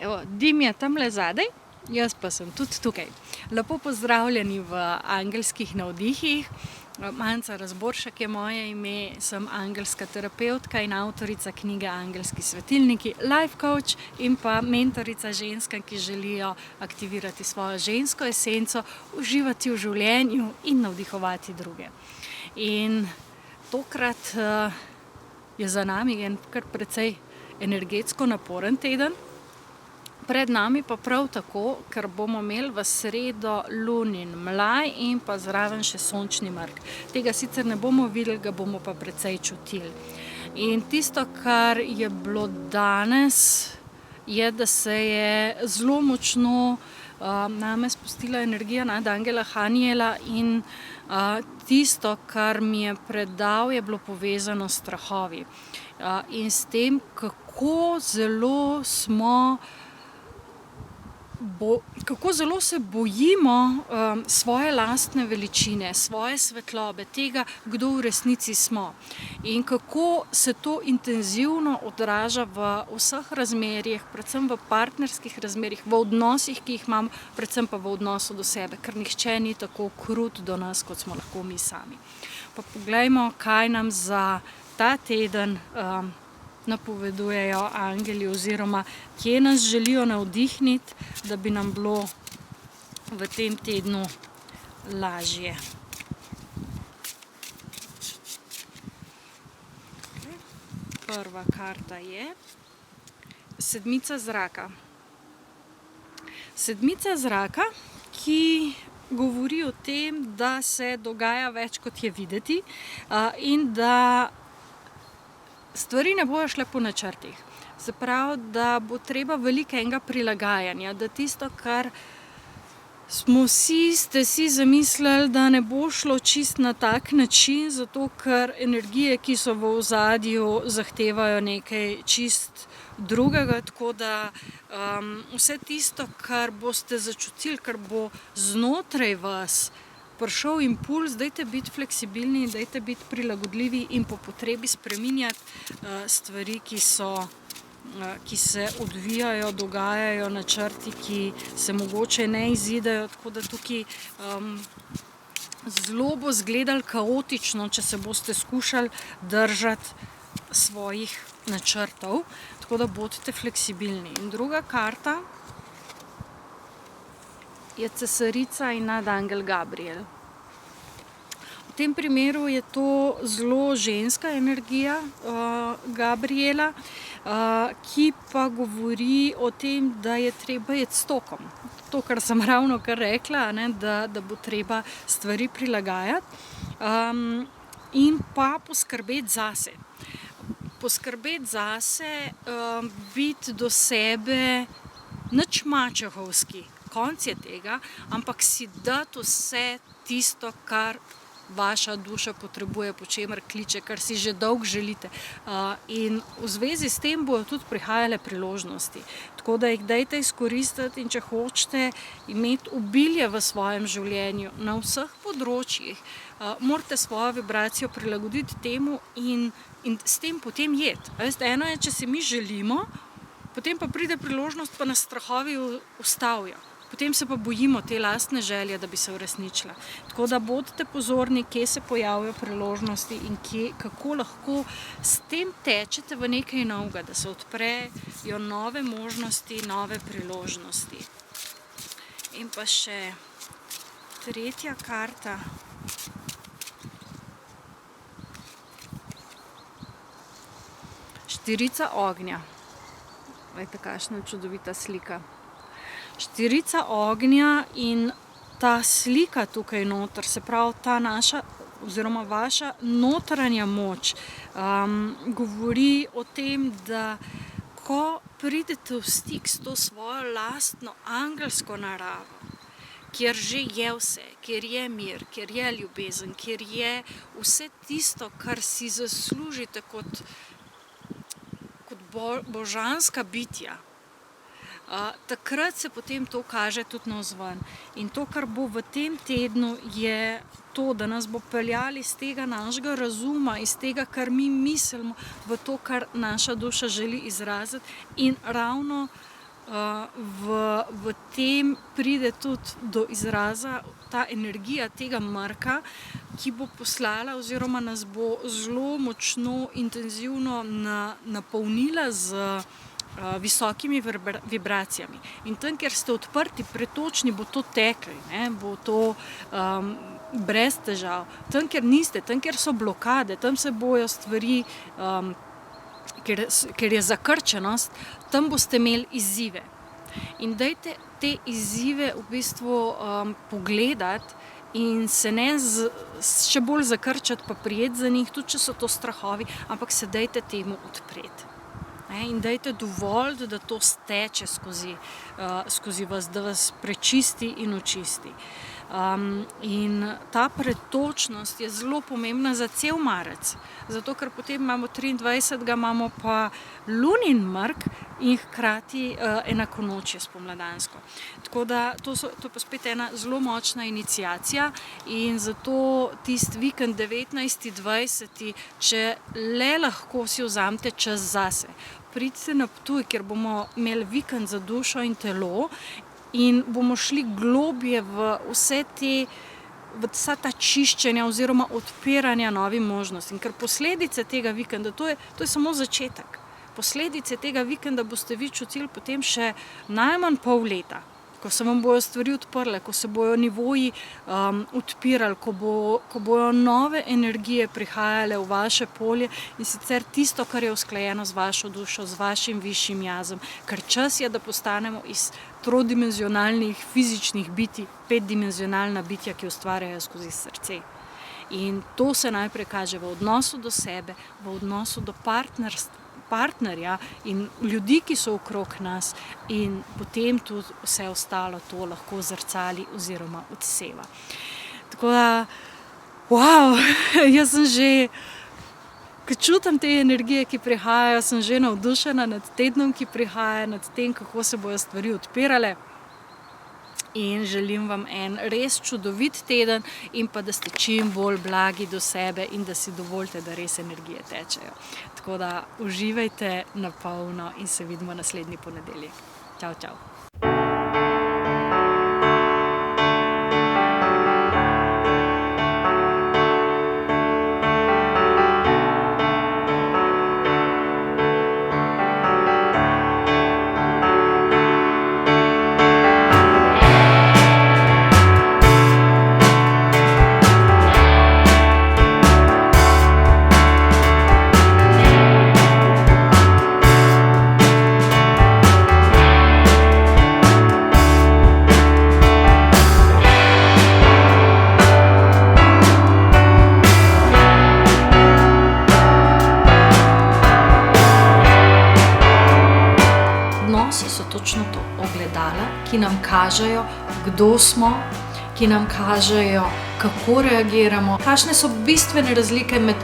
evo, dim je tamle zadaj, jaz pa sem tudi tukaj. Lepo pozdravljeni v Angelskih navdihih. Manca Razboršek je moje ime, sem angelska terapevtka in avtorica knjige Angelski svetilniki, life coach in pa mentorica ženskam, ki želijo aktivirati svojo žensko esenco, uživati v življenju in navdihovati druge. In tokrat je za nami en kar precej energetsko naporen teden. Pred nami pa prav tako, ker bomo imeli v sredo lunin mlaj in pa zraven še sončni mrk. Tega sicer ne bomo videli, ga bomo pa precej čutili. In tisto, kar je bilo danes, je, da se je zelo močno name spustila energija nadangela Haniela in tisto, kar mi je predal, je bilo povezano s strahovi. In s tem, kako zelo se bojimo svoje lastne veličine, svoje svetlobe, tega, kdo v resnici smo. In kako se to intenzivno odraža v vseh razmerjih, predvsem v partnerskih razmerjih, v odnosih, ki jih imamo, predvsem pa v odnosu do sebe, ker nihče ni tako krut do nas, kot smo lahko mi sami. Pa poglejmo, kaj nam za ta teden napovedujejo angeli oziroma kje nas želijo navdihniti, da bi nam bilo v tem tednu lažje. Prva karta je sedmica zraka. Sedmica zraka, ki govori o tem, da se dogaja več, kot je videti, in da stvari ne bojo šle po načrtih. Se pravi, da bo treba veliko enega prilagajanja, da tisto, kar ste si zamislili, da ne bo šlo čisto na tak način, zato ker energije, ki so v ozadju, zahtevajo nekaj čist drugega, tako da vse tisto, kar boste začutili, kar bo znotraj vas prišel impuls, dajte biti fleksibilni, dajte biti prilagodljivi in po potrebi spreminjati stvari, ki se odvijajo, dogajajo, načrti, ki se mogoče ne izidejo, tako da tukaj zelo bo izgledalo kaotično, če se boste skušali držati svojih načrtov, tako da bodite fleksibilni. In druga karta je cesarica in nadangel Gabriel. V tem primeru je to zelo ženska energija Gabriela, ki pa govori o tem, da je treba iti s tokom. To, kar sem ravnokar rekla, da bo treba stvari prilagajati in pa poskrbeti zase. Poskrbeti zase, biti do sebe nič mačehovski. Konec je tega, ampak si dati vse tisto, kar vaša duša potrebuje, po čemer kliče, kar si že dolgo želite. In v zvezi s tem bojo tudi prihajale priložnosti. Tako da jih dajte izkoristiti in če hočete imeti obilje v svojem življenju na vseh področjih, morate svojo vibracijo prilagoditi temu in s tem potem jeti. Eno je, če si mi želimo, potem pa pride priložnost, pa nas strahovi ustavijo. Potem se pa bojimo te lastne želje, da bi se uresničila. Tako da bodite pozorni, kje se pojavijo priložnosti in kako lahko s tem tečete v nekaj novega, da se odprejo nove možnosti, nove priložnosti. In pa še tretja karta. Štirica ognja. Glejte, kakšna čudovita slika. Štirica ognja in ta slika tukaj noter, se pravi ta naša oziroma vaša notranja moč, govori o tem, da ko pridete v stik s to svojo lastno angelsko naravo, kjer že je vse, kjer je mir, kjer je ljubezen, kjer je vse tisto, kar si zaslužite kot božanska bitja, takrat se potem to kaže tudi navzven. In to, kar bo v tem tednu, je to, da nas bo peljali iz tega našega razuma, iz tega, kar mi mislimo, v to, kar naša duša želi izraziti in ravno v tem pride tudi do izraza ta energija tega mrka, ki bo poslala oziroma nas bo zelo močno, intenzivno napolnila z visokimi vibracijami. In tam, kjer ste odprti, pretočni, bo to teklo, bo to brez težav. Tam, kjer niste, tam, kjer so blokade, tam se bojo stvari, ker je zakrčenost, tam boste imeli izzive. In dajte te izzive v bistvu pogledati in se ne še bolj zakrčati pa prijeti za njih, tudi če so to strahovi, ampak se dajte temu odpreti. In dajte dovolj, da to steče skozi vas, da vas prečisti in očisti. In ta pretočnost je zelo pomembna za cel marec, zato ker potem imamo 23. imamo pa lunin mrk in hkrati enakonočje spomladansko. Tako da to je pa spet ena zelo močna iniciacija in zato tisti vikend 19. 20. če le lahko si vzamete čas zase. Pridite na Ptuj, kjer bomo imeli vikend za dušo in telo in bomo šli globje v vsa ta čiščenja oziroma odpiranja novim možnostim. Ker posledice tega vikenda, to je samo začetek. Posledice tega vikenda boste vi čutili potem še najmanj pol leta, ko se vam bojo stvari odprle, ko se bojo nivoji odpirali, ko bojo nove energije prihajale v vaše polje in sicer tisto, kar je usklajeno z vašo dušo, z vašim višjim jazom. Ker čas je, da postanemo iz trodimenzionalnih fizičnih bitij petdimenzionalna bitja, ki ustvarjajo skozi srce. In to se najprej kaže v odnosu do sebe, v odnosu do partnerja in ljudi, ki so okrog nas, in potem tudi vse ostalo to lahko zrcali oziroma odseva. Tako da, jaz sem že, ko čutim te energije, ki prihajajo, sem že navdušena nad tednom, ki prihaja, nad tem, kako se bojo stvari odpirale. In želim vam en res čudovit teden in pa, da ste čim bolj blagi do sebe in da si dovolite, da res energije tečejo. Tako da uživajte na polno in se vidimo naslednji ponedeljek. Čau, čau. Točno to, ogledala, ki nam kažejo, kdo smo, ki nam kažejo, kako reagiramo, kakšne so bistvene razlike med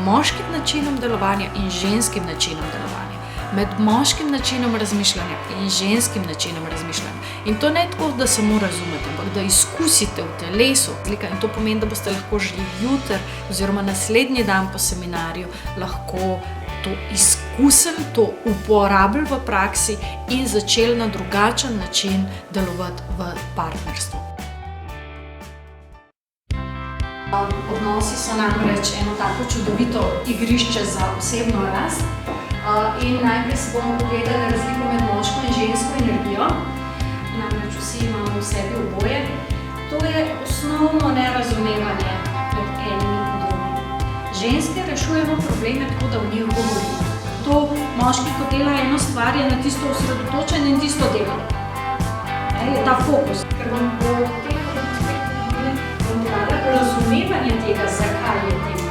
moškim načinom delovanja in ženskim načinom delovanja, med moškim načinom razmišljanja in ženskim načinom razmišljanja. In to ne tako, da samo razumete, ampak da izkusite v telesu. In to pomeni, da boste lahko že jutri oziroma naslednji dan po seminarju lahko to izkusili, to uporabili v praksi in začeli na drugačen način delovati v partnerstvu. Odnosi so namreč eno tako čudovito igrišče za osebno rast. In najprej si bomo pogledali razliko med moško in žensko energijo. Namreč vsi imamo v sebi oboje. To je osnovno nerazumevanje med enim in drugim. Ženske rešujemo probleme tako, da v njih govorimo. To moški, ko dela eno stvar, je na tisto osredotočen in tisto dela. Je ta fokus. Ker vam bo dala razumevanje tega, zakaj je tega.